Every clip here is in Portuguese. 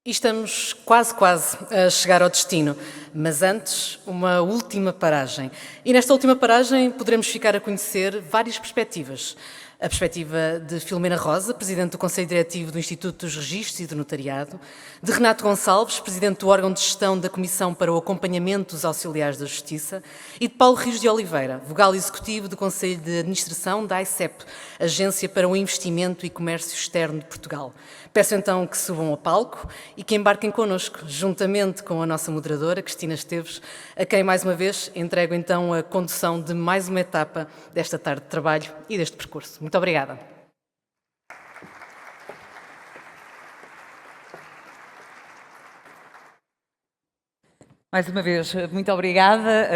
E estamos quase a chegar ao destino, mas antes, uma última paragem. E nesta última paragem poderemos ficar a conhecer várias perspectivas. A perspectiva de Filomena Rosa, Presidente do Conselho Diretivo do Instituto dos Registros e do Notariado, de Renato Gonçalves, Presidente do órgão de gestão da Comissão para o Acompanhamento dos Auxiliares da Justiça, e de Paulo Rios de Oliveira, Vogal Executivo do Conselho de Administração da AICEP, Agência para o Investimento e Comércio Externo de Portugal. Peço então que subam ao palco e que embarquem connosco, juntamente com a nossa moderadora, Cristina Esteves, a quem mais uma vez entrego então a condução de mais uma etapa desta tarde de trabalho e deste percurso. Muito obrigada. Mais uma vez, muito obrigada.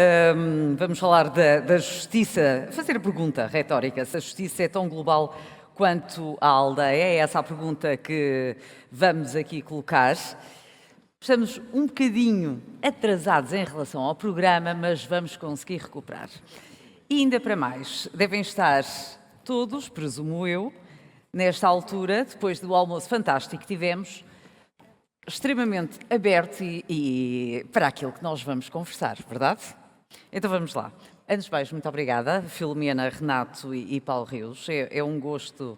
Vamos falar da justiça, fazer a pergunta retórica, se a justiça é tão global quanto a aldeia, é essa a pergunta que vamos aqui colocar. Estamos um bocadinho atrasados em relação ao programa, mas vamos conseguir recuperar. E ainda para mais, devem estar todos, presumo eu, nesta altura, depois do almoço fantástico que tivemos, extremamente aberto e para aquilo que nós vamos conversar, verdade? Então vamos lá. Antes de mais, muito obrigada, Filomena, Renato e Paulo Rios. É um gosto.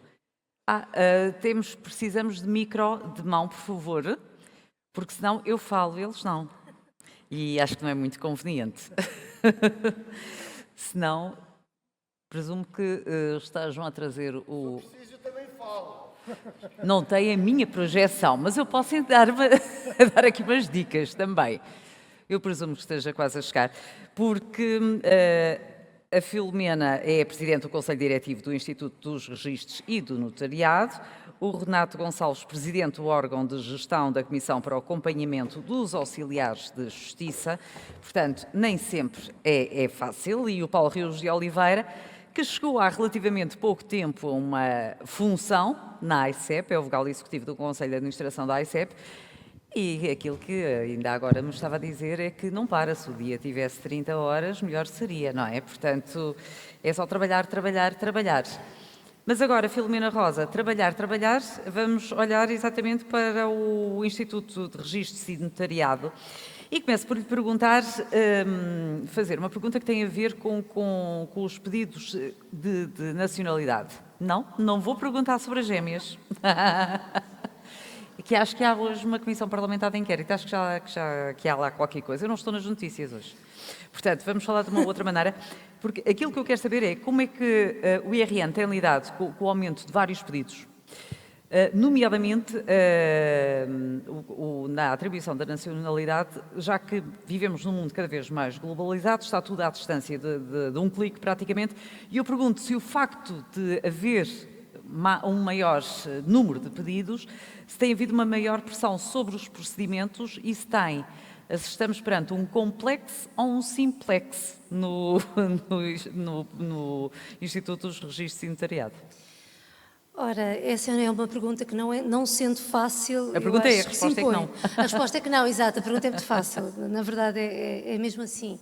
Precisamos de micro de mão, por favor, porque senão eu falo, eles não. E acho que não é muito conveniente. Senão, presumo que estejam a trazer o... Se preciso, eu também falo. Não tem a minha projeção, mas eu posso dar aqui umas dicas também. Eu presumo que esteja quase a chegar, porque a Filomena é a Presidente do Conselho Diretivo do Instituto dos Registros e do Notariado, o Renato Gonçalves, Presidente do órgão de gestão da Comissão para o Acompanhamento dos Auxiliares de Justiça, portanto, nem sempre é fácil, e o Paulo Rios de Oliveira, que chegou há relativamente pouco tempo a uma função na AICEP, é o Vogal Executivo do Conselho de Administração da AICEP, e aquilo que ainda agora me estava a dizer é que não para, se o dia tivesse 30 horas, melhor seria, não é? Portanto, é só trabalhar. Mas agora, Filomena Rosa, trabalhar, vamos olhar exatamente para o Instituto de Registros e Notariado. E começo por lhe perguntar, fazer uma pergunta que tem a ver com os pedidos de nacionalidade. Não vou perguntar sobre as gêmeas. Que acho que há hoje uma comissão parlamentar de inquérito, acho que há lá qualquer coisa. Eu não estou nas notícias hoje. Portanto, vamos falar de uma outra maneira, porque aquilo que eu quero saber é como é que o IRN tem lidado com o aumento de vários pedidos, nomeadamente na atribuição da nacionalidade, já que vivemos num mundo cada vez mais globalizado, está tudo à distância de um clique praticamente, e eu pergunto se o facto de haver um maior número de pedidos, se tem havido uma maior pressão sobre os procedimentos e se estamos perante um complexo ou um simplex no Instituto dos Registros e Notariado. Ora, essa é uma pergunta que não sendo fácil... A pergunta é, a resposta é que não. A resposta é que não, exato, a pergunta é muito fácil, na verdade é mesmo assim.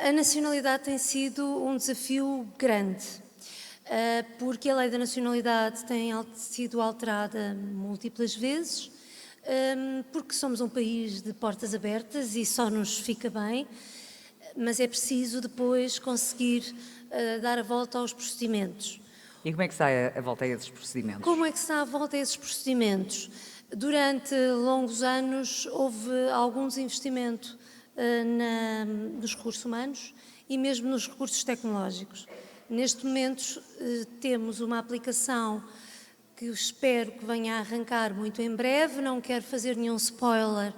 A nacionalidade tem sido um desafio grande, porque a lei da nacionalidade tem sido alterada múltiplas vezes, porque somos um país de portas abertas e só nos fica bem, mas é preciso depois conseguir dar a volta aos procedimentos. E como é que está a volta a esses procedimentos? Como é que está a volta a esses procedimentos? Durante longos anos houve algum desinvestimento nos recursos humanos e mesmo nos recursos tecnológicos. Neste momento temos uma aplicação que espero que venha a arrancar muito em breve, não quero fazer nenhum spoiler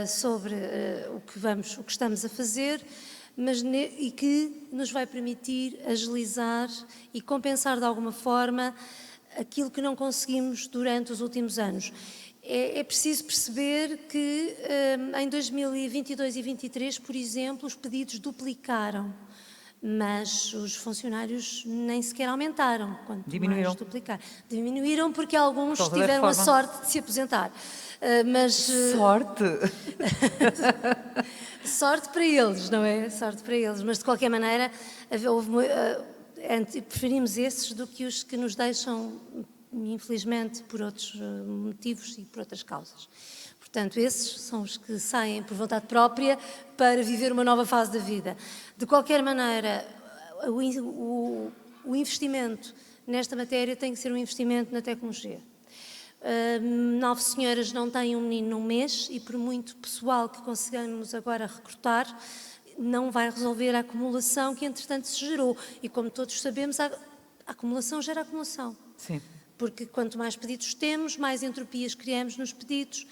sobre o que estamos a fazer, e que nos vai permitir agilizar e compensar de alguma forma aquilo que não conseguimos durante os últimos anos. É preciso perceber que em 2022 e 2023, por exemplo, os pedidos duplicaram, mas os funcionários nem sequer aumentaram. Diminuíram. Diminuíram porque alguns tiveram a sorte de se aposentar. Sorte? Sorte para eles, não é? Sorte para eles, mas de qualquer maneira preferimos esses do que os que nos deixam infelizmente por outros motivos e por outras causas. Portanto, esses são os que saem por vontade própria para viver uma nova fase da vida. De qualquer maneira, o investimento nesta matéria tem que ser um investimento na tecnologia. 9 senhoras não têm um menino num mês e por muito pessoal que consigamos agora recrutar, não vai resolver a acumulação que entretanto se gerou. E como todos sabemos, a acumulação gera acumulação. Sim. Porque quanto mais pedidos temos, mais entropias criamos nos pedidos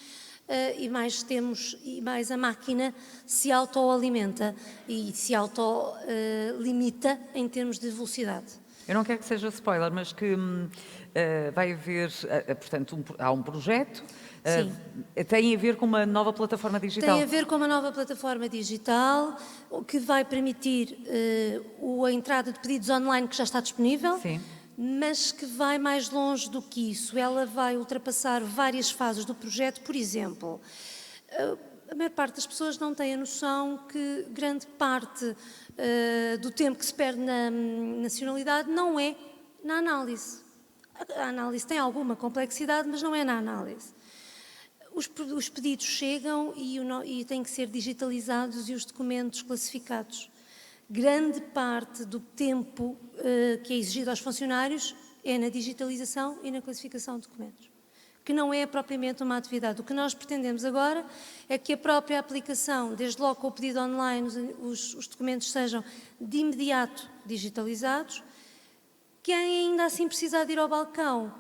e mais temos, e mais a máquina se autoalimenta e se autolimita em termos de velocidade. Eu não quero que seja spoiler, mas que vai haver, portanto, há um projeto, tem a ver com uma nova plataforma digital. Tem a ver com uma nova plataforma digital que vai permitir a entrada de pedidos online que já está disponível. Sim. Mas que vai mais longe do que isso. Ela vai ultrapassar várias fases do projeto. Por exemplo, a maior parte das pessoas não tem a noção que grande parte do tempo que se perde na nacionalidade não é na análise. A análise tem alguma complexidade, mas não é na análise. Os pedidos chegam e têm que ser digitalizados e os documentos classificados. Grande parte do tempo que é exigido aos funcionários é na digitalização e na classificação de documentos, que não é propriamente uma atividade. O que nós pretendemos agora é que a própria aplicação, desde logo com o pedido online, os documentos sejam de imediato digitalizados. Quem ainda assim precisar de ir ao balcão,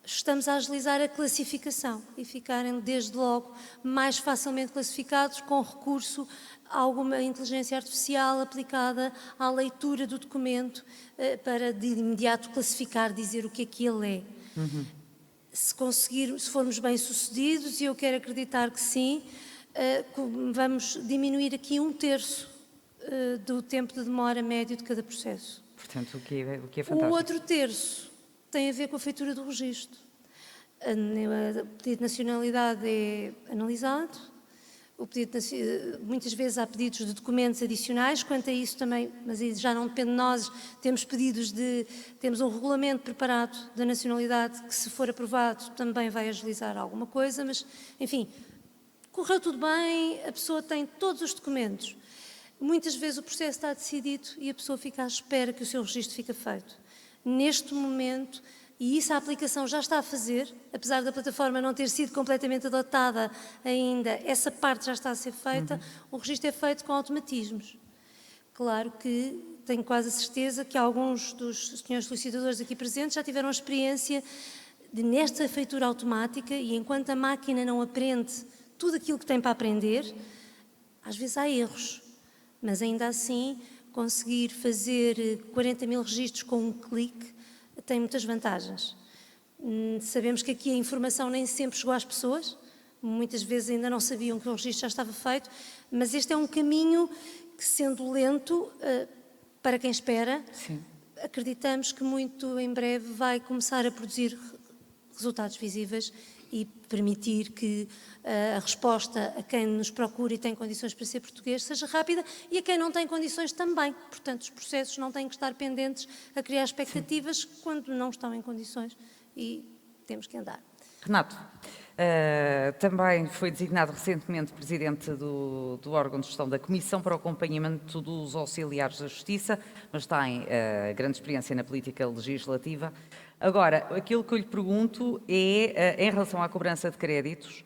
estamos a agilizar a classificação e ficarem desde logo mais facilmente classificados com recurso a alguma inteligência artificial aplicada à leitura do documento para de imediato classificar, dizer o que ele é. Se formos bem-sucedidos, e eu quero acreditar que sim, vamos diminuir aqui 1/3 do tempo de demora médio de cada processo. Portanto, o que é fantástico. O outro terço tem a ver com a feitura do registro. O pedido de nacionalidade é analisado, muitas vezes há pedidos de documentos adicionais, quanto a isso também, mas aí já não depende de nós, temos um regulamento preparado da nacionalidade que, se for aprovado, também vai agilizar alguma coisa, mas, enfim, correu tudo bem, a pessoa tem todos os documentos. Muitas vezes o processo está decidido e a pessoa fica à espera que o seu registro fique feito. Neste momento, e isso a aplicação já está a fazer, apesar da plataforma não ter sido completamente adotada ainda, essa parte já está a ser feita, o registro é feito com automatismos. Claro que tenho quase a certeza que alguns dos senhores solicitadores aqui presentes já tiveram a experiência nesta feitura automática e enquanto a máquina não aprende tudo aquilo que tem para aprender, às vezes há erros, mas ainda assim conseguir fazer 40 mil registros com um clique tem muitas vantagens. Sabemos que aqui a informação nem sempre chegou às pessoas, muitas vezes ainda não sabiam que o registro já estava feito, mas este é um caminho que, sendo lento, para quem espera, Sim. acreditamos que muito em breve vai começar a produzir resultados visíveis e permitir que a resposta a quem nos procura e tem condições para ser português seja rápida e a quem não tem condições também. Portanto, os processos não têm que estar pendentes a criar expectativas Sim. quando não estão em condições e temos que andar. Renato, também foi designado recentemente presidente do órgão de gestão da Comissão para o Acompanhamento dos Auxiliares da Justiça, mas tem grande experiência na política legislativa. Agora, aquilo que eu lhe pergunto é, em relação à cobrança de créditos,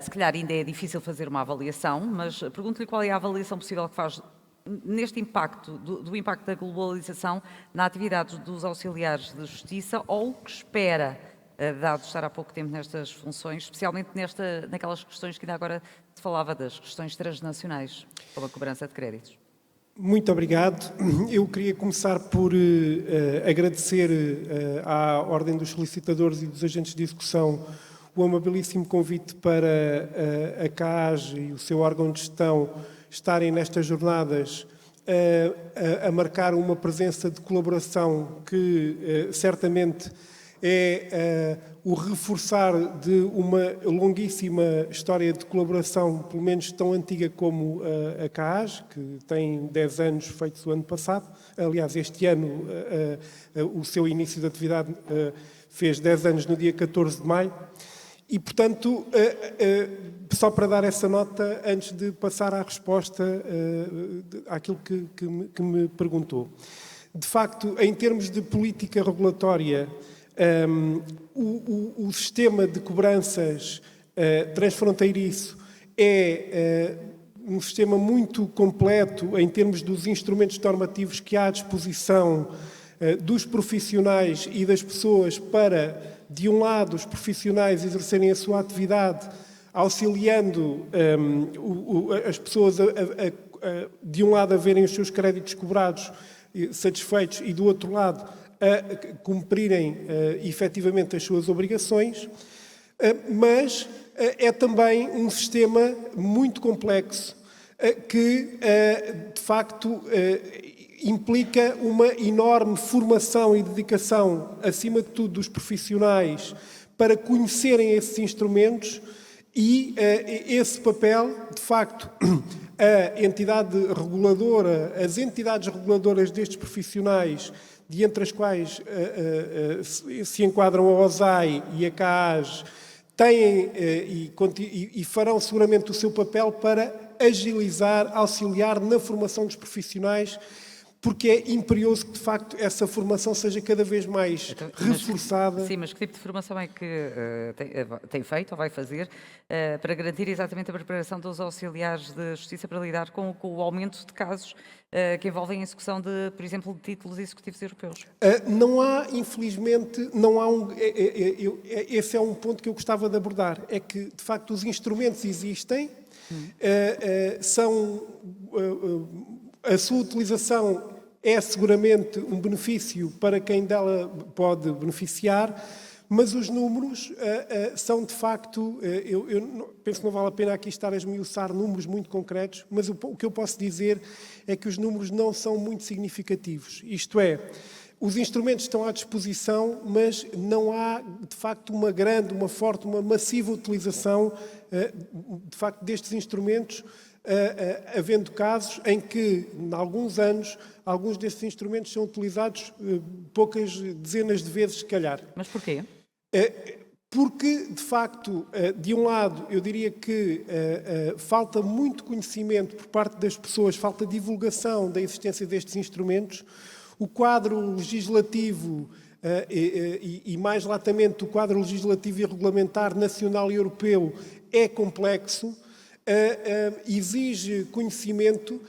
se calhar ainda é difícil fazer uma avaliação, mas pergunto-lhe qual é a avaliação possível que faz neste impacto, do impacto da globalização na atividade dos auxiliares de justiça, ou o que espera, dado estar há pouco tempo nestas funções, especialmente naquelas questões que ainda agora se falava, das questões transnacionais, como a cobrança de créditos. Muito obrigado. Eu queria começar por agradecer à Ordem dos Solicitadores e dos Agentes de Execução o amabilíssimo convite para a CAAG e o seu órgão de gestão estarem nestas jornadas a marcar uma presença de colaboração que certamente é o reforçar de uma longuíssima história de colaboração, pelo menos tão antiga como a CAAG, que tem 10 anos feitos o ano passado. Aliás, este ano o seu início de atividade fez 10 anos no dia 14 de maio. E, portanto, só para dar essa nota, antes de passar à resposta àquilo que me perguntou. De facto, em termos de política regulatória, o sistema de cobranças transfronteiriço é um sistema muito completo em termos dos instrumentos normativos que há à disposição dos profissionais e das pessoas para, de um lado, os profissionais exercerem a sua atividade, auxiliando as pessoas de um lado a verem os seus créditos cobrados satisfeitos e do outro lado a cumprirem efetivamente as suas obrigações, mas é também um sistema muito complexo que, de facto, implica uma enorme formação e dedicação, acima de tudo, dos profissionais para conhecerem esses instrumentos e esse papel, de facto, a entidade reguladora, as entidades reguladoras destes profissionais, de entre as quais se enquadram a OSAI e a CAAS, têm e farão seguramente o seu papel para agilizar, auxiliar na formação dos profissionais, porque é imperioso que, de facto, essa formação seja cada vez mais reforçada. Sim, mas que tipo de formação é que tem feito ou vai fazer para garantir exatamente a preparação dos auxiliares de justiça para lidar com o aumento de casos que envolvem a execução de, por exemplo, de títulos executivos europeus? Não há, infelizmente, esse é um ponto que eu gostava de abordar, é que, de facto, os instrumentos existem, a sua utilização é seguramente um benefício para quem dela pode beneficiar, mas os números são de facto, eu penso que não vale a pena aqui estar a esmiuçar números muito concretos, mas o que eu posso dizer é que os números não são muito significativos. Isto é, os instrumentos estão à disposição, mas não há de facto uma grande, uma forte, uma massiva utilização de facto destes instrumentos, havendo casos em que, em alguns anos, alguns destes instrumentos são utilizados poucas dezenas de vezes, se calhar. Mas porquê? Porque, de facto, de um lado, eu diria que falta muito conhecimento por parte das pessoas, falta divulgação da existência destes instrumentos, o quadro legislativo e mais latamente o quadro legislativo e regulamentar nacional e europeu é complexo, exige conhecimento,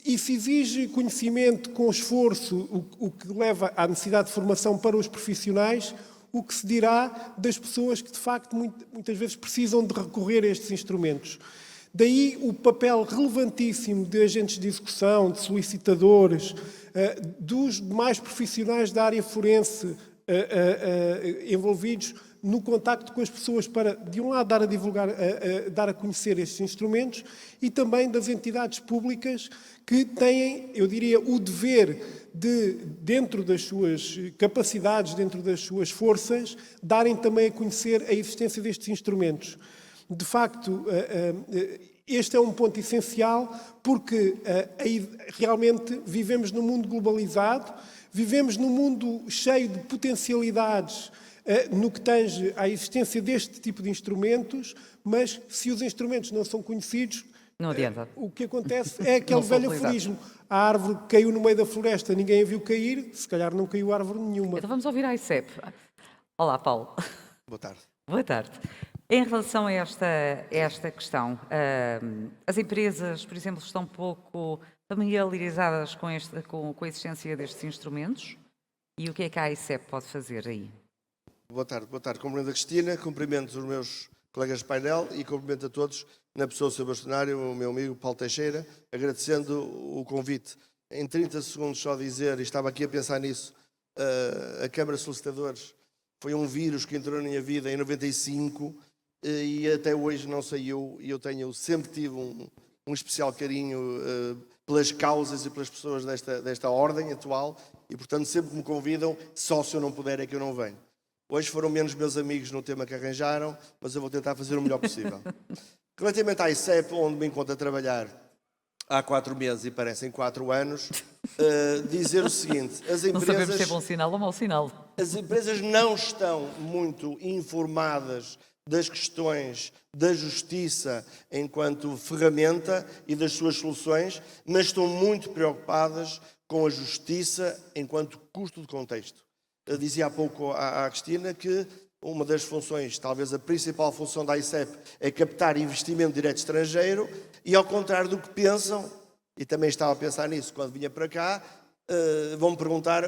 e se exige conhecimento com esforço, o que leva à necessidade de formação para os profissionais, o que se dirá das pessoas que, de facto, muitas vezes precisam de recorrer a estes instrumentos. Daí o papel relevantíssimo de agentes de execução, de solicitadores, dos demais profissionais da área forense envolvidos no contacto com as pessoas para, de um lado, dar a divulgar, dar a conhecer estes instrumentos e também das entidades públicas que têm, eu diria, o dever de, dentro das suas capacidades, dentro das suas forças, darem também a conhecer a existência destes instrumentos. De facto, este é um ponto essencial porque realmente vivemos num mundo globalizado, vivemos num mundo cheio de potencialidades no que tange à existência deste tipo de instrumentos, mas se os instrumentos não são conhecidos, não adianta. O que acontece é aquele velho aforismo. A árvore que caiu no meio da floresta, ninguém a viu cair, se calhar não caiu árvore nenhuma. Então vamos ouvir a ICEP. Olá, Paulo. Boa tarde. Boa tarde. Em relação a esta questão, as empresas, por exemplo, estão pouco familiarizadas com a existência destes instrumentos? E o que é que a ICEP pode fazer aí? Boa tarde. Cumprimento a Cristina, cumprimento os meus colegas de painel e cumprimento a todos, na pessoa do Sr. Bastonário, o meu amigo Paulo Teixeira, agradecendo o convite. Em 30 segundos só dizer, e estava aqui a pensar nisso, a Câmara de Solicitadores foi um vírus que entrou na minha vida em 95 e até hoje não saiu, e eu sempre tive um especial carinho pelas causas e pelas pessoas desta ordem atual e, portanto, sempre que me convidam, só se eu não puder é que eu não venho. Hoje foram menos meus amigos no tema que arranjaram, mas eu vou tentar fazer o melhor possível. Relativamente à ICEP, onde me encontro a trabalhar há 4 meses e parecem 4 anos, dizer o seguinte: Não sabemos se é bom sinal ou mau sinal. as empresas não estão muito informadas das questões da justiça enquanto ferramenta e das suas soluções, mas estão muito preocupadas com a justiça enquanto custo de contexto. Eu dizia há pouco à Cristina que uma das funções, talvez a principal função da ICEP, é captar investimento direto estrangeiro e, ao contrário do que pensam, e também estava a pensar nisso quando vinha para cá, vão-me perguntar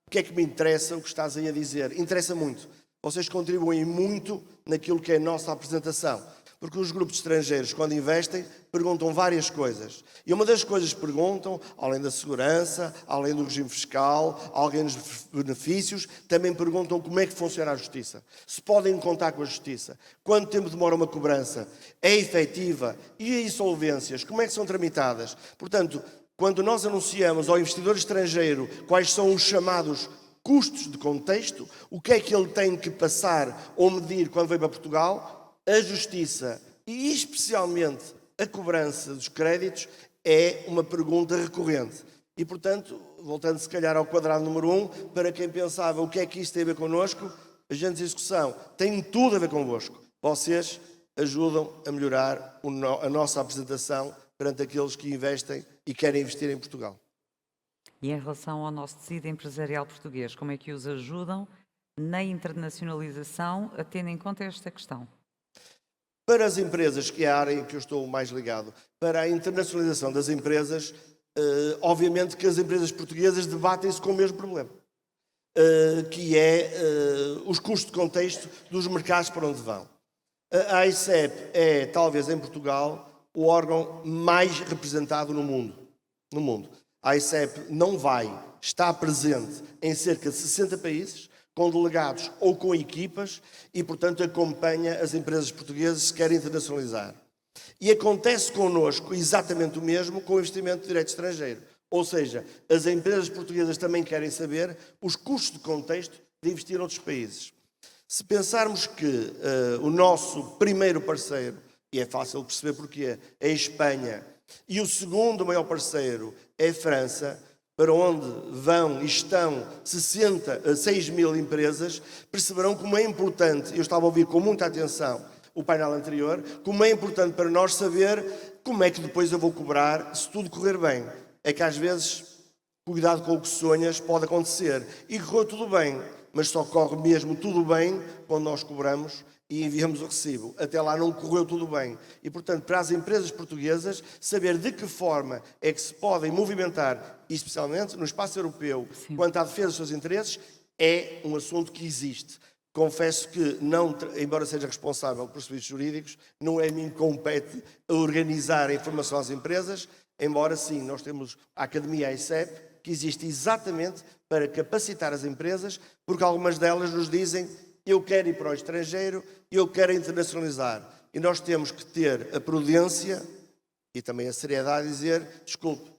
o que é que me interessa o que estás aí a dizer. Interessa muito. Vocês contribuem muito naquilo que é a nossa apresentação. Porque os grupos estrangeiros, quando investem, perguntam várias coisas. E uma das coisas que perguntam, além da segurança, além do regime fiscal, além dos benefícios, também perguntam como é que funciona a justiça. Se podem contar com a justiça. Quanto tempo demora uma cobrança? É efetiva? E as insolvências? Como é que são tramitadas? Portanto, quando nós anunciamos ao investidor estrangeiro quais são os chamados custos de contexto, o que é que ele tem que passar ou medir quando vem para Portugal, a justiça e especialmente a cobrança dos créditos é uma pergunta recorrente. E, portanto, voltando se calhar ao quadrado número 1, para quem pensava o que é que isto tem a ver connosco, agentes de execução tem tudo a ver convosco. Vocês ajudam a melhorar a nossa apresentação perante aqueles que investem e querem investir em Portugal. E em relação ao nosso tecido empresarial português, como é que os ajudam na internacionalização, tendo em conta esta questão? Para as empresas, que é a área em que eu estou mais ligado, para a internacionalização das empresas, obviamente que as empresas portuguesas debatem-se com o mesmo problema, que é os custos de contexto dos mercados para onde vão. A AICEP é, talvez em Portugal, o órgão mais representado no mundo. A AICEP está presente em cerca de 60 países, com delegados ou com equipas, e, portanto, acompanha as empresas portuguesas que se querem internacionalizar. E acontece connosco exatamente o mesmo com o investimento direto estrangeiro. Ou seja, as empresas portuguesas também querem saber os custos de contexto de investir noutros países. Se pensarmos que o nosso primeiro parceiro, e é fácil perceber porquê, é a Espanha, e o segundo maior parceiro é a França, para onde vão e estão 6 mil empresas, perceberão como é importante, eu estava a ouvir com muita atenção o painel anterior, como é importante para nós saber como é que depois eu vou cobrar se tudo correr bem. É que às vezes, cuidado com o que sonhas, pode acontecer. E correu tudo bem, mas só corre mesmo tudo bem quando nós cobramos e enviamos o recibo. Até lá não correu tudo bem. E, portanto, para as empresas portuguesas, saber de que forma é que se podem movimentar, especialmente no espaço europeu, quanto à defesa dos seus interesses, é um assunto que existe. Confesso que, embora seja responsável por serviços jurídicos, não é a mim que compete a organizar a informação às empresas, embora sim, nós temos a Academia AICEP, que existe exatamente para capacitar as empresas, porque algumas delas nos dizem: eu quero ir para o estrangeiro, eu quero internacionalizar. E nós temos que ter a prudência e também a seriedade de dizer: desculpe,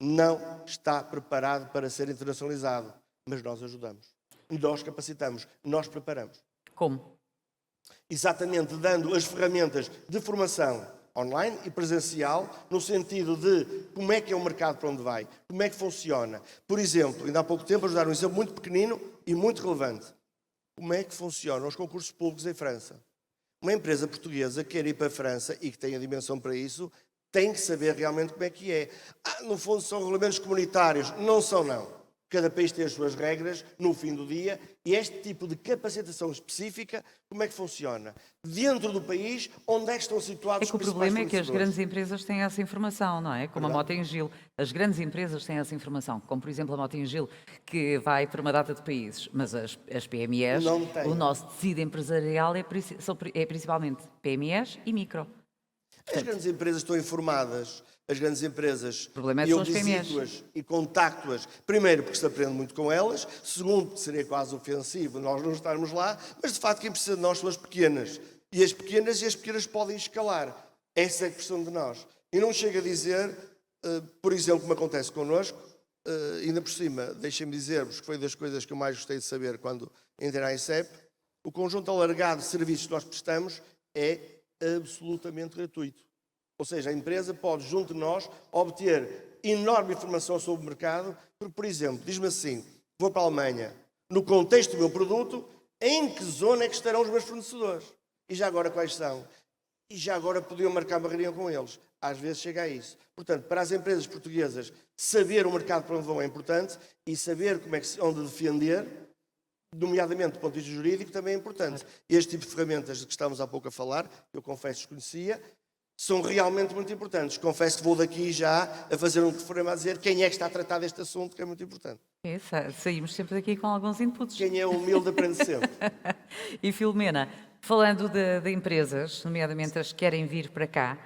não está preparado para ser internacionalizado, mas nós ajudamos. Nós capacitamos, nós preparamos. Como? Exatamente dando as ferramentas de formação online e presencial, no sentido de como é que é o mercado para onde vai, como é que funciona. Por exemplo, ainda há pouco tempo, vou dar um exemplo muito pequenino e muito relevante. Como é que funcionam os concursos públicos em França? Uma empresa portuguesa que quer ir para a França e que tem a dimensão para isso, tem que saber realmente como é que é. No fundo são regulamentos comunitários. Não são, não. Cada país tem as suas regras no fim do dia e este tipo de capacitação específica, como é que funciona? Dentro do país, onde é que estão situados É que o os principais problema é que as fornecedores? grandes empresas têm essa informação, não é? Como a Mota-Engil. As grandes empresas têm essa informação, como por exemplo a Mota-Engil, que vai para uma data de países, mas as PMEs, Não têm. o nosso tecido empresarial é principalmente PMEs e micro. As grandes empresas estão informadas, as grandes empresas, problema é que eu são as PMEs. visito-as e contacto-as, primeiro porque se aprende muito com elas, segundo porque seria quase ofensivo nós não estarmos lá, mas de facto quem precisa de nós são as pequenas. E as pequenas podem escalar. Essa é a questão de nós. E não chega a dizer, por exemplo, como acontece connosco, ainda por cima, deixem-me dizer-vos que foi das coisas que eu mais gostei de saber quando entrei na ICEP, o conjunto alargado de serviços que nós prestamos é absolutamente gratuito. Ou seja, a empresa pode, junto de nós, obter enorme informação sobre o mercado, porque, por exemplo, diz-me assim, vou para a Alemanha, no contexto do meu produto, em que zona é que estarão os meus fornecedores? E já agora quais são? E já agora podiam marcar uma reunião com eles. Às vezes chega a isso. Portanto, para as empresas portuguesas, saber o mercado para onde vão é importante e saber como é que, onde defender, nomeadamente do ponto de vista jurídico, também é importante. Este tipo de ferramentas de que estamos há pouco a falar, eu confesso que desconhecia, são realmente muito importantes. Confesso que vou daqui já a fazer um telefonema a dizer quem é que está a tratar deste assunto, que é muito importante. Saímos sempre daqui com alguns inputs. Quem é humilde aprende sempre. E Filomena, falando de empresas, nomeadamente as que querem vir para cá,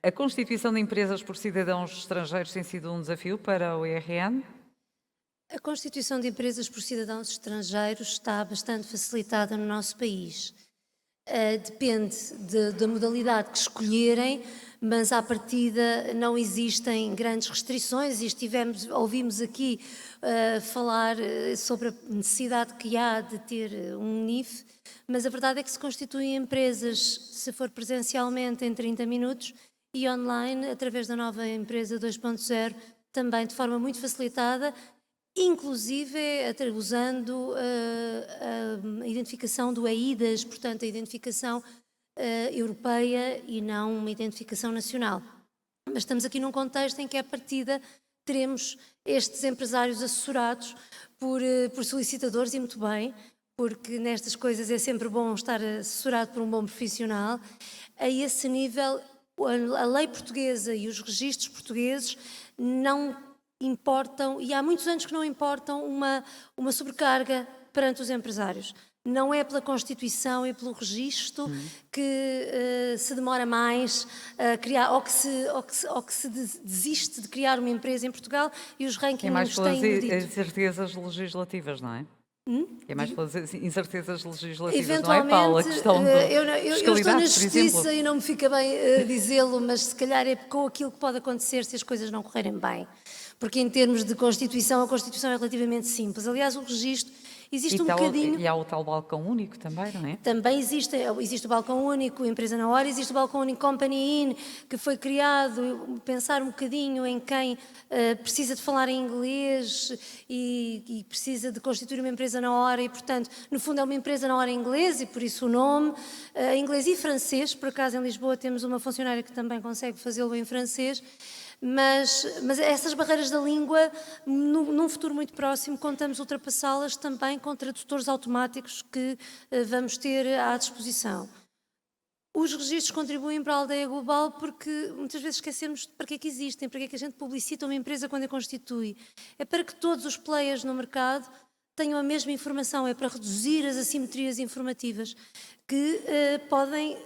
a constituição de empresas por cidadãos estrangeiros tem sido um desafio para o IRN? A constituição de empresas por cidadãos estrangeiros está bastante facilitada no nosso país. Depende da modalidade que escolherem, mas à partida não existem grandes restrições e ouvimos aqui falar sobre a necessidade que há de ter um NIF, mas a verdade é que se constituem empresas, se for presencialmente, em 30 minutos e online, através da nova empresa 2.0, também de forma muito facilitada, inclusive usando a identificação do EIDAS, portanto a identificação europeia e não uma identificação nacional. Mas estamos aqui num contexto em que, à partida, teremos estes empresários assessorados por solicitadores, e muito bem, porque nestas coisas é sempre bom estar assessorado por um bom profissional. A esse nível, a lei portuguesa e os registros portugueses não importam, e há muitos anos que não importam, uma sobrecarga perante os empresários. Não é pela Constituição e pelo registro que se demora mais a criar, ou que se desiste de criar uma empresa em Portugal e os rankings É mais pelas têm dito. incertezas legislativas, não é? É mais pelas incertezas legislativas, Eventualmente, não é, Paula? A questão eu estou na por justiça exemplo. e não me fica bem dizê-lo, mas se calhar é com aquilo que pode acontecer se as coisas não correrem bem. Porque em termos de Constituição, a Constituição é relativamente simples. Aliás, o registro existe um bocadinho... E há o tal balcão único também, não é? Também existe o balcão único, empresa na hora, existe o balcão único Company In, que foi criado, pensar um bocadinho em quem precisa de falar em inglês e precisa de constituir uma empresa na hora e, portanto, no fundo é uma empresa na hora em inglês e por isso o nome, inglês e francês. Por acaso em Lisboa temos uma funcionária que também consegue fazê-lo em francês. Mas essas barreiras da língua, num futuro muito próximo, contamos ultrapassá-las também com tradutores automáticos que vamos ter à disposição. Os registros contribuem para a aldeia global porque muitas vezes esquecemos para que é que existem, para que é que a gente publicita uma empresa quando a constitui. É para que todos os players no mercado tenham a mesma informação, é para reduzir as assimetrias informativas que podem...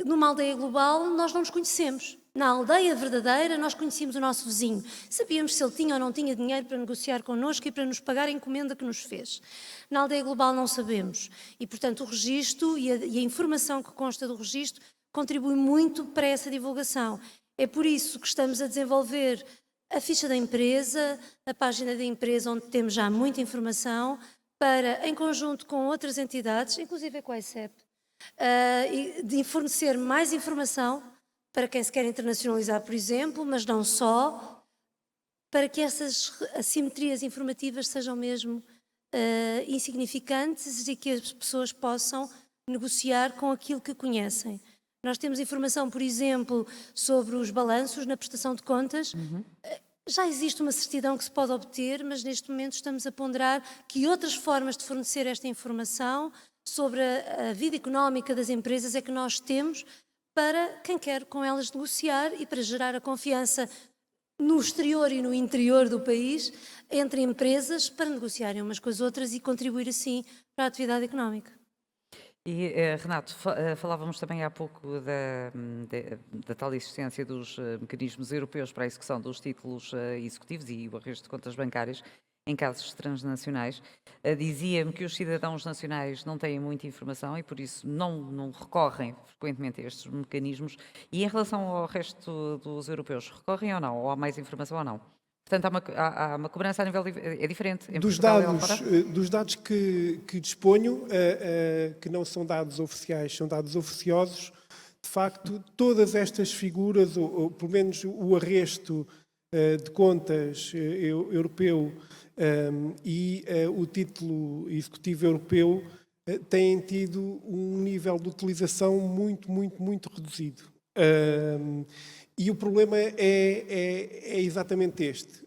Numa aldeia global, nós não nos conhecemos. Na aldeia verdadeira, nós conhecíamos o nosso vizinho. Sabíamos se ele tinha ou não tinha dinheiro para negociar connosco e para nos pagar a encomenda que nos fez. Na aldeia global não sabemos. E, portanto, o registro e a informação que consta do registro contribui muito para essa divulgação. É por isso que estamos a desenvolver a ficha da empresa, a página da empresa, onde temos já muita informação, para, em conjunto com outras entidades, inclusive com a ICEP, de fornecer mais informação para quem se quer internacionalizar, por exemplo, mas não só, para que essas assimetrias informativas sejam mesmo insignificantes e que as pessoas possam negociar com aquilo que conhecem. Nós temos informação, por exemplo, sobre os balanços na prestação de contas. Já existe uma certidão que se pode obter, mas neste momento estamos a ponderar que outras formas de fornecer esta informação sobre a vida económica das empresas é que nós temos para quem quer com elas negociar e para gerar a confiança no exterior e no interior do país entre empresas para negociarem umas com as outras e contribuir assim para a atividade económica. E, Renato, falávamos também há pouco da tal existência dos mecanismos europeus para a execução dos títulos executivos e o arresto de contas bancárias em casos transnacionais. Dizia-me que os cidadãos nacionais não têm muita informação e, por isso, não recorrem frequentemente a estes mecanismos. E em relação ao resto dos europeus, recorrem ou não? Ou há mais informação ou não? Portanto, há uma cobrança a nível... É diferente? Dos dados que disponho, que não são dados oficiais, são dados oficiosos, de facto, todas estas figuras, ou pelo menos o arresto de contas europeu e o título executivo europeu têm tido um nível de utilização muito reduzido. E o problema é exatamente este.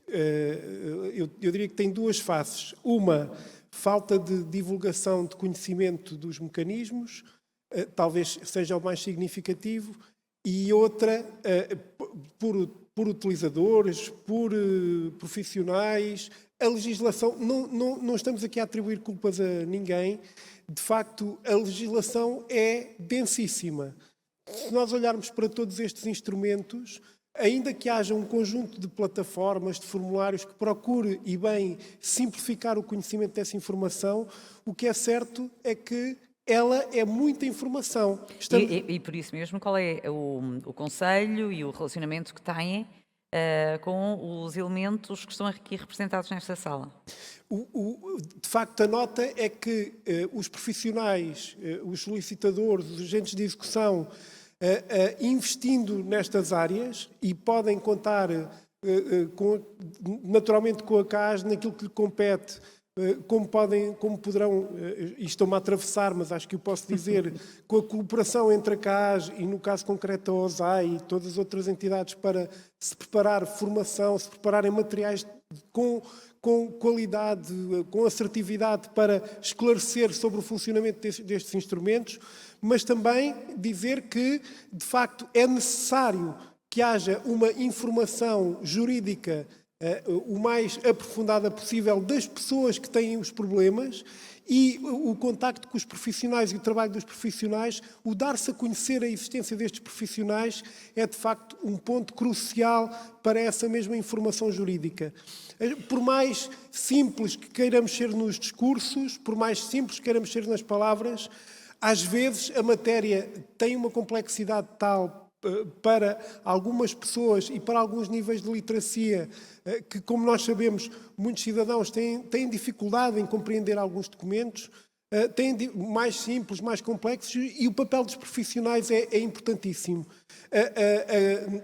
Eu diria que tem duas faces. Uma, falta de divulgação de conhecimento dos mecanismos, talvez seja o mais significativo, e outra, por utilizadores, por profissionais. A legislação, não estamos aqui a atribuir culpas a ninguém, de facto a legislação é densíssima. Se nós olharmos para todos estes instrumentos, ainda que haja um conjunto de plataformas, de formulários que procure e bem simplificar o conhecimento dessa informação, o que é certo é que ela é muita informação. E por isso mesmo, qual é o conselho e o relacionamento que têm com os elementos que estão aqui representados nesta sala? De facto, a nota é que os profissionais, os solicitadores, os agentes de execução, investindo nestas áreas, e podem contar naturalmente com a CAS naquilo que lhe compete, como poderão, e estão-me a atravessar, mas acho que eu posso dizer, com a cooperação entre a CAS e, no caso concreto, a OSAI e todas as outras entidades, para se preparar formação, se prepararem materiais com qualidade, com assertividade, para esclarecer sobre o funcionamento destes instrumentos, mas também dizer que, de facto, é necessário que haja uma informação jurídica o mais aprofundada possível das pessoas que têm os problemas, e o contacto com os profissionais e o trabalho dos profissionais, o dar-se a conhecer a existência destes profissionais, é de facto um ponto crucial para essa mesma informação jurídica. Por mais simples que queiramos ser nos discursos, por mais simples que queiramos ser nas palavras, às vezes a matéria tem uma complexidade tal para algumas pessoas e para alguns níveis de literacia que, como nós sabemos, muitos cidadãos têm dificuldade em compreender alguns documentos, têm mais simples, mais complexos, e o papel dos profissionais é importantíssimo.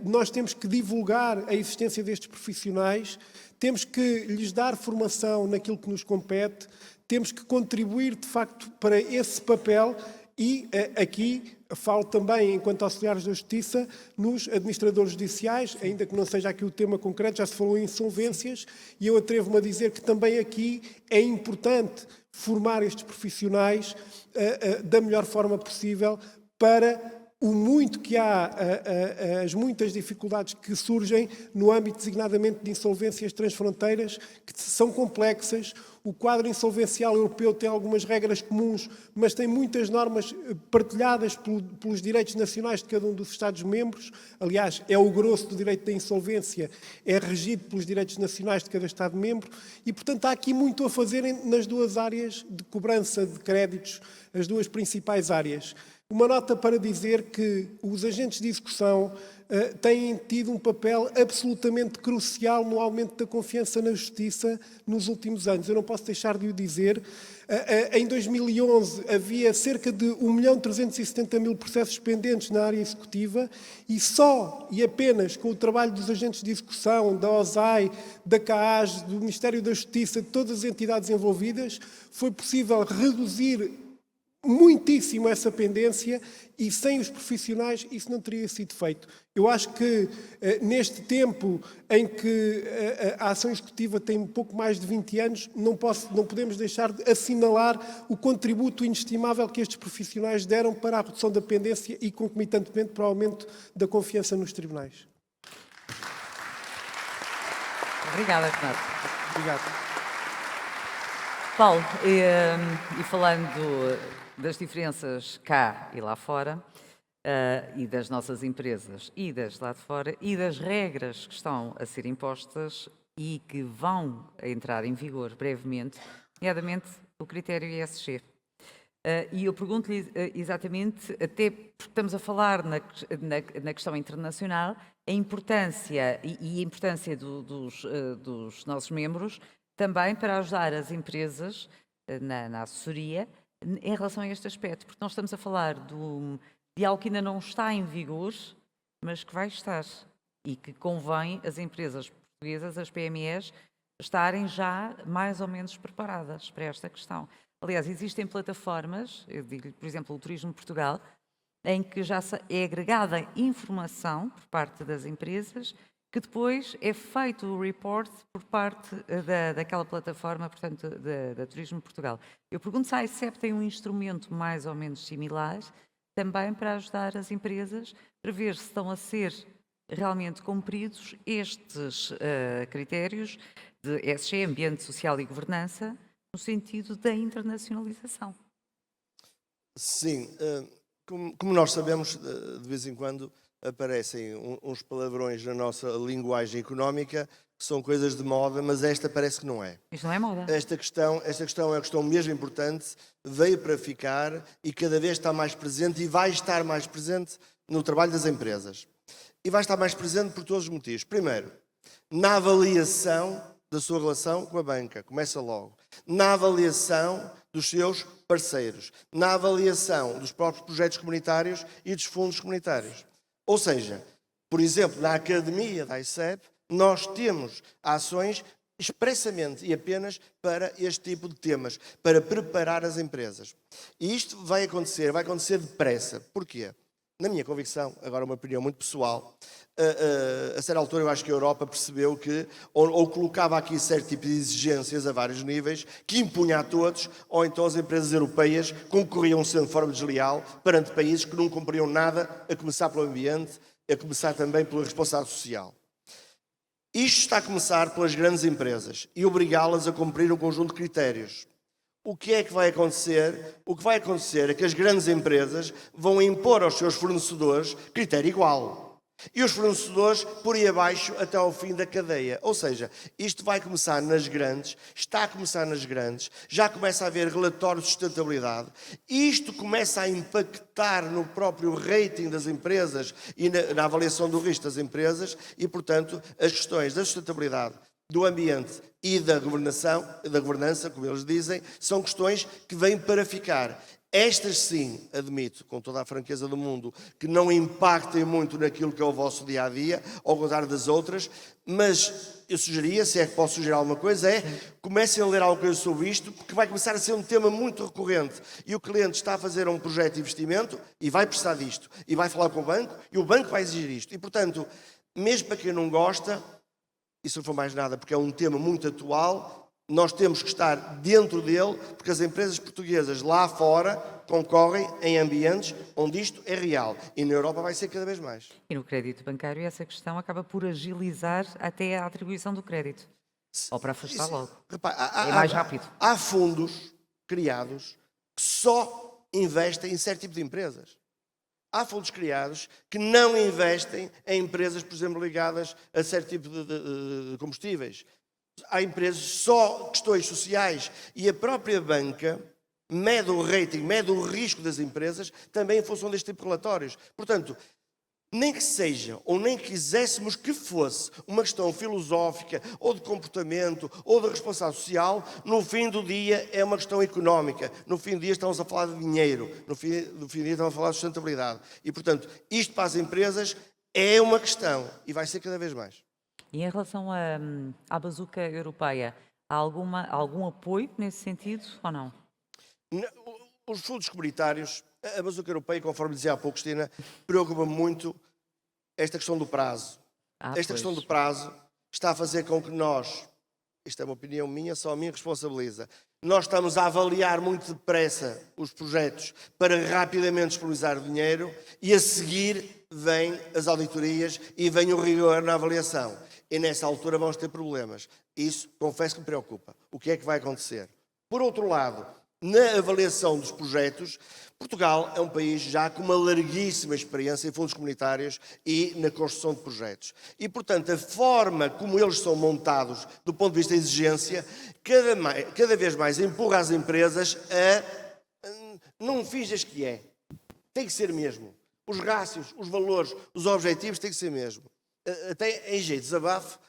Nós temos que divulgar a existência destes profissionais, temos que lhes dar formação naquilo que nos compete, temos que contribuir, de facto, para esse papel. E aqui falo também, enquanto auxiliares da Justiça, nos administradores judiciais, ainda que não seja aqui o tema concreto, já se falou em insolvências, e eu atrevo-me a dizer que também aqui é importante formar estes profissionais da melhor forma possível para o muito que há, as muitas dificuldades que surgem no âmbito designadamente de insolvências transfronteiras, que são complexas. O quadro insolvencial europeu tem algumas regras comuns, mas tem muitas normas partilhadas pelos direitos nacionais de cada um dos Estados-membros. Aliás, é o grosso do direito da insolvência, é regido pelos direitos nacionais de cada Estado-membro, e, portanto, há aqui muito a fazer nas duas áreas de cobrança de créditos, as duas principais áreas. Uma nota para dizer que os agentes de execução têm tido um papel absolutamente crucial no aumento da confiança na justiça nos últimos anos. Eu não posso deixar de o dizer. Em 2011 havia cerca de 1.370.000 processos pendentes na área executiva, e só e apenas com o trabalho dos agentes de execução, da OSAI, da CAAS, do Ministério da Justiça, de todas as entidades envolvidas, foi possível reduzir muitíssimo essa pendência, e sem os profissionais isso não teria sido feito. Eu acho que neste tempo em que a ação executiva tem um pouco mais de 20 anos, não podemos deixar de assinalar o contributo inestimável que estes profissionais deram para a redução da pendência e, concomitantemente, para o aumento da confiança nos tribunais. Obrigada, Renato. Obrigado. Paulo, e falando das diferenças cá e lá fora, e das nossas empresas e das lá de fora, e das regras que estão a ser impostas e que vão entrar em vigor brevemente, nomeadamente o critério ESG. E eu pergunto-lhe exatamente, até porque estamos a falar na questão internacional, a importância e a importância dos nossos membros também para ajudar as empresas na assessoria em relação a este aspecto, porque nós estamos a falar de de algo que ainda não está em vigor, mas que vai estar. E que convém as empresas portuguesas, as PMEs, estarem já mais ou menos preparadas para esta questão. Aliás, existem plataformas, eu digo, por exemplo, o Turismo Portugal, em que já é agregada informação por parte das empresas, que depois é feito o report por parte daquela plataforma, portanto, da Turismo Portugal. Eu pergunto se a ICEP tem um instrumento mais ou menos similar, também para ajudar as empresas para ver se estão a ser realmente cumpridos estes critérios de ESG, Ambiente Social e Governança, no sentido da internacionalização. Sim, como nós sabemos, de vez em quando aparecem uns palavrões na nossa linguagem económica que são coisas de moda, mas esta parece que não é. Isto não é moda. Esta questão é uma questão mesmo importante, veio para ficar e cada vez está mais presente e vai estar mais presente no trabalho das empresas. E vai estar mais presente por todos os motivos. Primeiro, na avaliação da sua relação com a banca, começa logo. Na avaliação dos seus parceiros, na avaliação dos próprios projetos comunitários e dos fundos comunitários. Ou seja, por exemplo, na academia da ICEP, nós temos ações expressamente e apenas para este tipo de temas, para preparar as empresas. E isto vai acontecer depressa. Porquê? Na minha convicção, agora uma opinião muito pessoal, a certa altura eu acho que a Europa percebeu que ou colocava aqui certo tipo de exigências a vários níveis, que impunha a todos, ou então as empresas europeias concorriam sendo de forma desleal perante países que não cumpriam nada, a começar pelo ambiente, a começar também pela responsabilidade social. Isto está a começar pelas grandes empresas e obrigá-las a cumprir um conjunto de critérios. O que é que vai acontecer? O que vai acontecer é que as grandes empresas vão impor aos seus fornecedores critério igual. E os fornecedores por aí abaixo até ao fim da cadeia. Ou seja, isto vai começar nas grandes, está a começar nas grandes, já começa a haver relatórios de sustentabilidade. Isto começa a impactar no próprio rating das empresas e na avaliação do risco das empresas e, portanto, as questões da sustentabilidade, do ambiente e da governança, como eles dizem, são questões que vêm para ficar. Estas sim, admito, com toda a franqueza do mundo, que não impactem muito naquilo que é o vosso dia-a-dia, ao contrário das outras, mas eu sugeria, se é que posso sugerir alguma coisa, comecem a ler alguma coisa sobre isto, porque vai começar a ser um tema muito recorrente. E o cliente está a fazer um projeto de investimento e vai precisar disto, e vai falar com o banco, e o banco vai exigir isto. E, portanto, mesmo para quem não gosta, e se não for mais nada, porque é um tema muito atual, nós temos que estar dentro dele, porque as empresas portuguesas lá fora concorrem em ambientes onde isto é real. E na Europa vai ser cada vez mais. E no crédito bancário essa questão acaba por agilizar até a atribuição do crédito. Ou para afastar logo. Repara, É mais rápido. Há fundos criados que só investem em certo tipo de empresas. Há fundos criados que não investem em empresas, por exemplo, ligadas a certo tipo de combustíveis. Há empresas só questões sociais e a própria banca mede o rating, mede o risco das empresas também em função deste tipo de relatórios. Portanto, nem que seja, ou nem quiséssemos que fosse uma questão filosófica, ou de comportamento, ou de responsabilidade social, no fim do dia é uma questão económica. No fim do dia estamos a falar de dinheiro, no fim do dia estamos a falar de sustentabilidade. E, portanto, isto para as empresas é uma questão e vai ser cada vez mais. E em relação à bazuca europeia, há algum apoio nesse sentido ou não? Os fundos comunitários, a bazuca europeia, conforme dizia há pouco, Cristina, preocupa-me muito esta questão do prazo. Esta questão do prazo está a fazer com que nós, isto é uma opinião minha, só a mim responsabiliza, nós estamos a avaliar muito depressa os projetos para rapidamente disponibilizar o dinheiro e a seguir vêm as auditorias e vem o rigor na avaliação. E nessa altura vamos ter problemas. Isso, confesso que me preocupa. O que é que vai acontecer? Por outro lado, na avaliação dos projetos, Portugal é um país já com uma larguíssima experiência em fundos comunitários e na construção de projetos. E, portanto, a forma como eles são montados do ponto de vista de exigência, cada vez mais empurra as empresas a não finjas que é. Tem que ser mesmo. Os rácios, os valores, os objetivos têm que ser mesmo. Até em jeito de desabafo,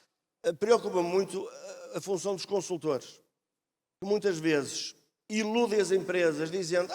preocupa-me muito a função dos consultores, que muitas vezes iludem as empresas dizendo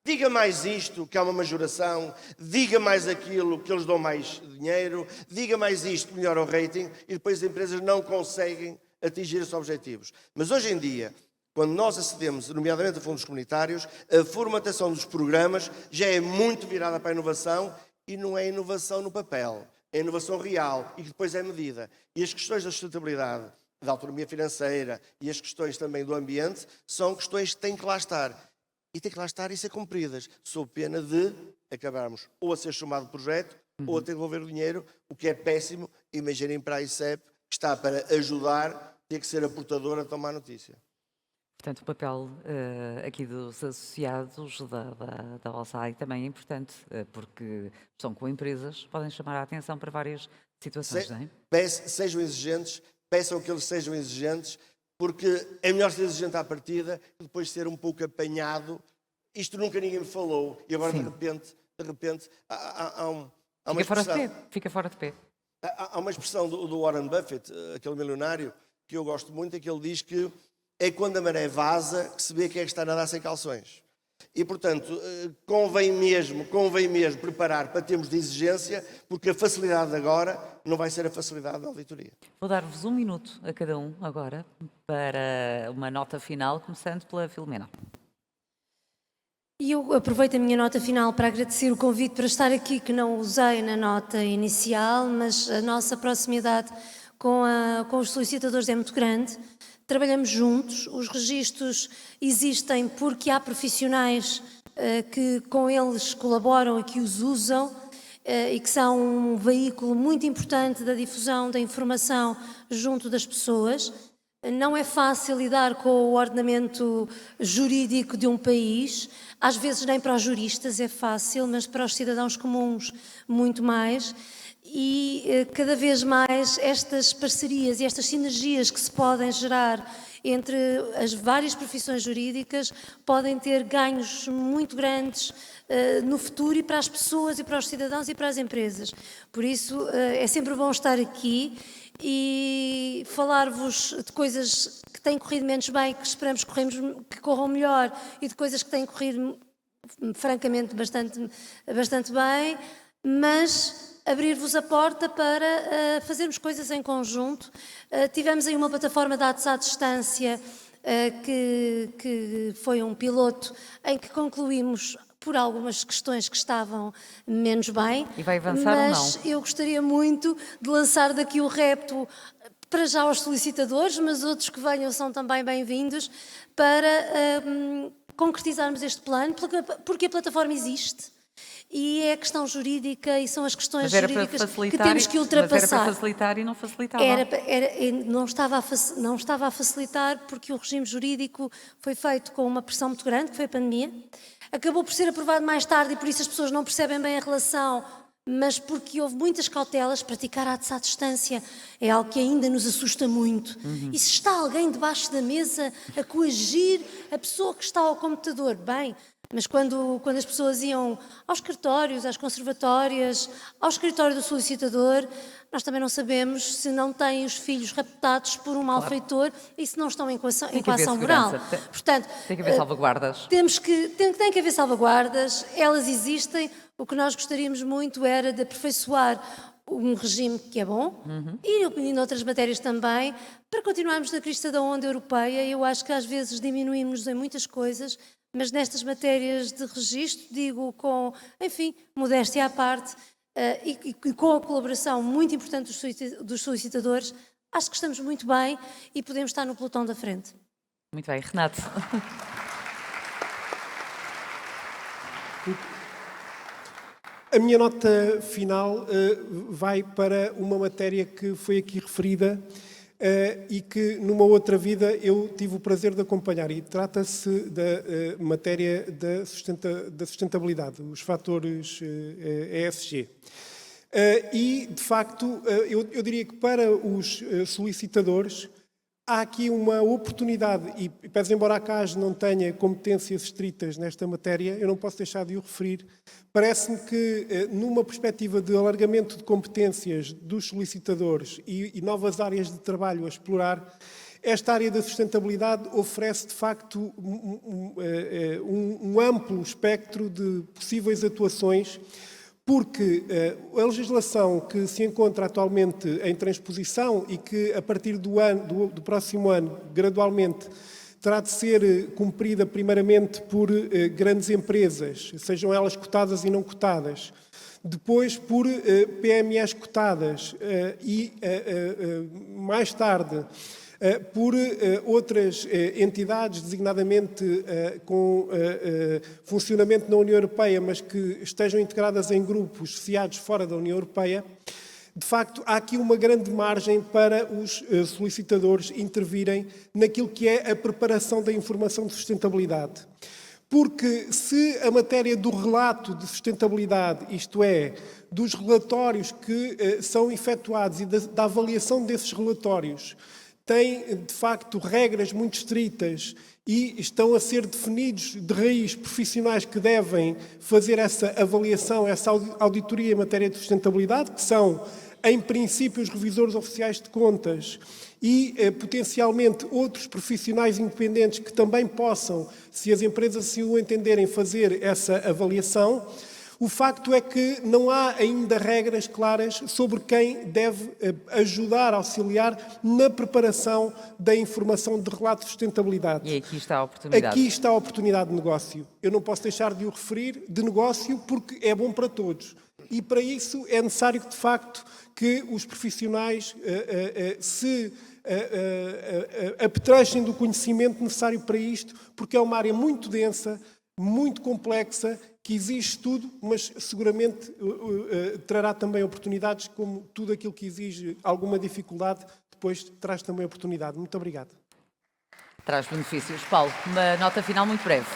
diga mais isto, que há uma majoração, diga mais aquilo, que eles dão mais dinheiro, diga mais isto, melhora o rating, e depois as empresas não conseguem atingir esses objetivos. Mas hoje em dia, quando nós acedemos, nomeadamente a fundos comunitários, a formatação dos programas já é muito virada para a inovação, e não é inovação no papel, é inovação real e que depois é medida. E as questões da sustentabilidade, da autonomia financeira e as questões também do ambiente são questões que têm que lá estar. E têm que lá estar e ser cumpridas, sob pena de acabarmos ou a ser chamado de projeto ou a ter que devolver o dinheiro, o que é péssimo. Imaginem para a ICEP, que está para ajudar, ter que ser a portadora a tomar notícia. Portanto, o papel aqui dos associados da OSAI também é importante, porque estão com empresas, podem chamar a atenção para várias situações, não é? Sejam exigentes, peçam que eles sejam exigentes, porque é melhor ser exigente à partida e depois ser um pouco apanhado. Isto nunca ninguém me falou e agora de repente há uma expressão. Fica fora de pé. Há uma expressão do Warren Buffett, aquele milionário, que eu gosto muito, é que ele diz que é quando a maré vaza que se vê quem é que está a nadar sem calções. E, portanto, convém mesmo preparar para termos de exigência, porque a facilidade de agora não vai ser a facilidade da auditoria. Vou dar-vos 1 minuto a cada um agora para uma nota final, começando pela Filomena. E eu aproveito a minha nota final para agradecer o convite para estar aqui, que não usei na nota inicial, mas a nossa proximidade com os solicitadores é muito grande. Trabalhamos juntos, os registros existem porque há profissionais que com eles colaboram e que os usam e que são um veículo muito importante da difusão da informação junto das pessoas. Não é fácil lidar com o ordenamento jurídico de um país, às vezes nem para os juristas é fácil, mas para os cidadãos comuns muito mais. E cada vez mais estas parcerias e estas sinergias que se podem gerar entre as várias profissões jurídicas podem ter ganhos muito grandes no futuro e para as pessoas e para os cidadãos e para as empresas. Por isso é sempre bom estar aqui e falar-vos de coisas que têm corrido menos bem, que esperamos que corram melhor, e de coisas que têm corrido francamente bastante bem, mas abrir-vos a porta para fazermos coisas em conjunto. Tivemos aí uma plataforma de atos à distância que foi um piloto em que concluímos por algumas questões que estavam menos bem. E vai avançar ou não? Mas eu gostaria muito de lançar daqui o repto para já aos solicitadores, mas outros que venham são também bem-vindos, para concretizarmos este plano, porque a plataforma existe. E é a questão jurídica e são as questões jurídicas que temos que ultrapassar. Mas era para facilitar e não facilitava. Não estava a facilitar porque o regime jurídico foi feito com uma pressão muito grande, que foi a pandemia. Acabou por ser aprovado mais tarde e por isso as pessoas não percebem bem a relação, mas porque houve muitas cautelas. Praticar atos à distância é algo que ainda nos assusta muito. E se está alguém debaixo da mesa a coagir a pessoa que está ao computador, bem... Mas quando as pessoas iam aos escritórios, às conservatórias, ao escritório do solicitador, nós também não sabemos se não têm os filhos raptados por um malfeitor e se não estão em coação moral. Portanto, tem que haver salvaguardas. Tem que haver salvaguardas, elas existem. O que nós gostaríamos muito era de aperfeiçoar um regime que é bom e noutras matérias também, para continuarmos na crista da onda europeia. Eu acho que às vezes diminuímos em muitas coisas, mas nestas matérias de registro, digo com, enfim, modéstia à parte, e com a colaboração muito importante dos solicitadores, acho que estamos muito bem e podemos estar no pelotão da frente. Muito bem, Renato. A minha nota final vai para uma matéria que foi aqui referida e que numa outra vida eu tive o prazer de acompanhar, e trata-se da matéria da sustentabilidade, os fatores ESG. E, de facto, eu diria que para os solicitadores há aqui uma oportunidade, e pese embora a CAS não tenha competências estritas nesta matéria, eu não posso deixar de o referir. Parece-me que, numa perspectiva de alargamento de competências dos solicitadores e novas áreas de trabalho a explorar, esta área da sustentabilidade oferece, de facto, um amplo espectro de possíveis atuações, porque a legislação que se encontra atualmente em transposição e que, a partir do próximo ano, gradualmente, terá de ser cumprida primeiramente por grandes empresas, sejam elas cotadas e não cotadas, depois por PMEs cotadas e, mais tarde, por outras entidades, designadamente com funcionamento na União Europeia, mas que estejam integradas em grupos sediados fora da União Europeia. De facto, há aqui uma grande margem para os solicitadores intervirem naquilo que é a preparação da informação de sustentabilidade. Porque se a matéria do relato de sustentabilidade, isto é, dos relatórios que são efetuados e da avaliação desses relatórios, tem, de facto, regras muito estritas e estão a ser definidos de raiz profissionais que devem fazer essa avaliação, essa auditoria em matéria de sustentabilidade, que são, em princípio, os revisores oficiais de contas e, potencialmente, outros profissionais independentes que também possam, se as empresas assim o entenderem, fazer essa avaliação. O facto é que não há ainda regras claras sobre quem deve ajudar, auxiliar na preparação da informação de relato de sustentabilidade. E aqui está a oportunidade. Aqui está a oportunidade de negócio. Eu não posso deixar de o referir, de negócio, porque é bom para todos. E para isso é necessário, de facto, que os profissionais se apetrechem do conhecimento necessário para isto, porque é uma área muito densa, muito complexa, que exige estudo, mas seguramente trará também oportunidades, como tudo aquilo que exige alguma dificuldade, depois traz também oportunidade. Muito obrigado. Traz benefícios. Paulo, uma nota final muito breve.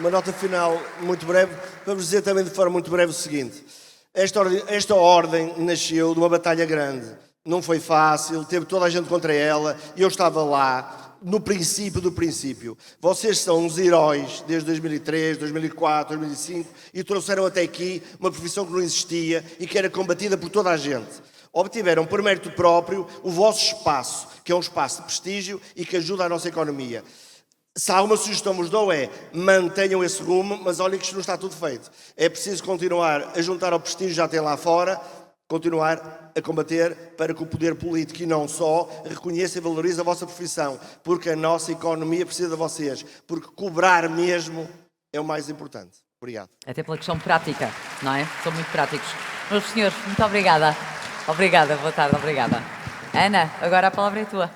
Uma nota final muito breve. Vamos dizer também de forma muito breve o seguinte. Esta ordem nasceu de uma batalha grande. Não foi fácil, teve toda a gente contra ela, e eu estava lá. No princípio do princípio. Vocês são uns heróis desde 2003, 2004, 2005 e trouxeram até aqui uma profissão que não existia e que era combatida por toda a gente. Obtiveram por mérito próprio o vosso espaço, que é um espaço de prestígio e que ajuda a nossa economia. Se há uma sugestão que vos dou é mantenham esse rumo, mas olhem que isto não está tudo feito. É preciso continuar a juntar ao prestígio que já tem lá fora, continuar a combater para que o poder político e não só reconheça e valorize a vossa profissão, porque a nossa economia precisa de vocês, porque cobrar mesmo é o mais importante. Obrigado. Até pela questão prática, não é? São muito práticos. Meus senhores, muito obrigada. Obrigada, boa tarde, obrigada. Ana, agora a palavra é tua.